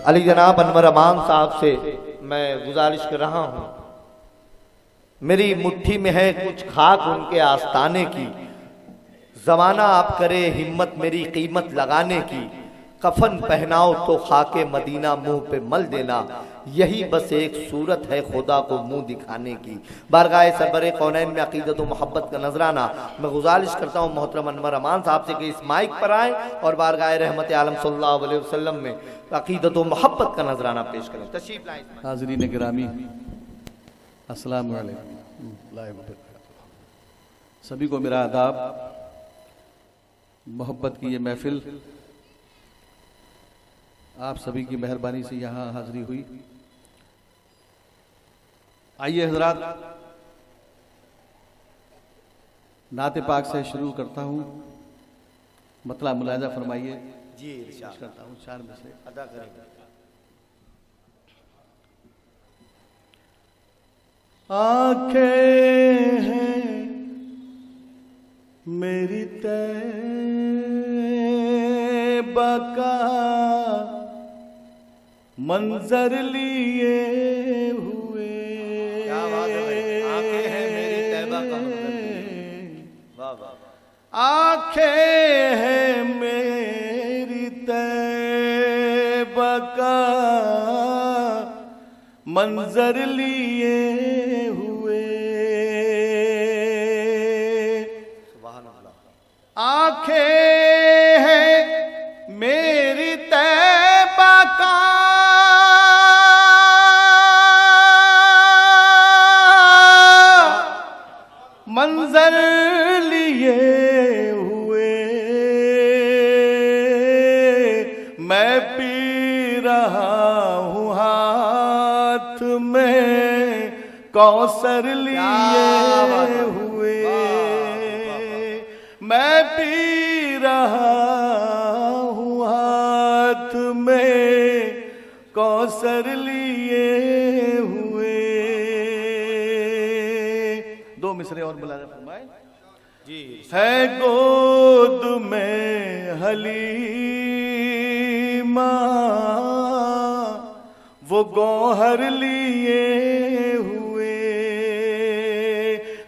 अली जनाब अनवर अमान साहब से मैं गुजारिश कर रहा हूँ, मेरी मुट्ठी में है कुछ खाक उनके आस्ताने की, जमाना आप करे हिम्मत मेरी कीमत लगाने की, कफन पहनाओ तो खाके मदीना मुंह पे मल देना, यही बस एक सूरत है खुदा को मुंह दिखाने की। बारगाह सरबरे कौनैन में अकीदत व मोहब्बत का नजराना मैं गुजारिश करता हूँ मोहतरम अनवर अमान साहब से कि इस माइक पर आए और बारगाह रहमत आलम सल्लल्लाहु अलैहि वसल्लम में अकीदत व मोहब्बत का नजराना पेश करें। तशरीफ लाएं। हाज़रीन गिरामी, अस्सलाम वालेकुम। सभी को मेरा आदाब। मोहब्बत की ये महफिल आप सभी की मेहरबानी से यहाँ हाजिरी हुई। आइए हजरात, नाते पाक से शुरू करता हूँ। मतला मुलाजा फरमाइए। जी करता हूँ 4 में से अदा करेंगे। आंखें हैं मेरी तैबा का मंजर लिए हुए, क्या बात है भाई, आंखें हैं मेरी तैबा का मंजर लिए। वाह वाह। आंखें हैं मेरी तैबा का मंजर लिए हुए, सुभान अल्लाह। आंखें हैं मेरी तैबा का मंजर लिए हुए, मैं पी रहा हूँ हाथ में कौसर लिए हुए, मैं पी रहा हूँ हाथ में कौसर लिए हुए। 2 मिसरे और बुला फरमाए। जी है गोद में हलीमा वो गौहर लिए हुए,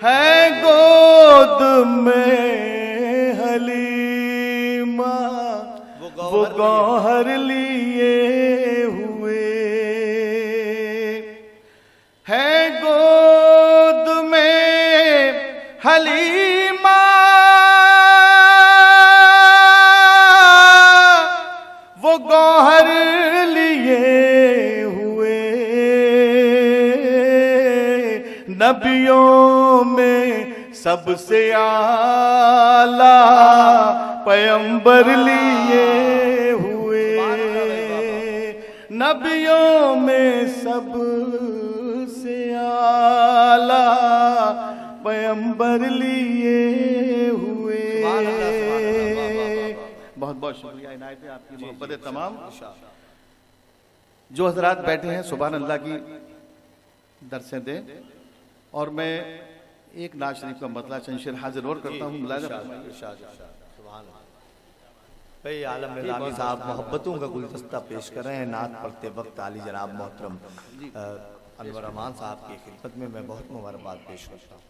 है गोद में हलीमा वो गौहर लिए हुए, है गोद में हलीमा वो गौहर लिए हुए, नबियों में सबसे आला पैगंबर लिए हुए, नबियों में सबसे आला पैगंबर लिए हुए। बहुत बहुत शुक्रिया इनायत है आपकी मोहब्बत तमाम। जो हजरात बैठे हैं सुभान अल्लाह की दरसें दें और मैं एक नाज शरीफ का मतला चंद हाजिर और करता हूँ। भाई आलम निज़ामी साहब मोहब्बतों का गुलदस्ता पेश कर रहे हैं। नात पढ़ते वक्त आली जनाब मोहतरम अनवर अमान साहब की खिदमत में मैं बहुत मुबारकबाद पेश करता हूँ।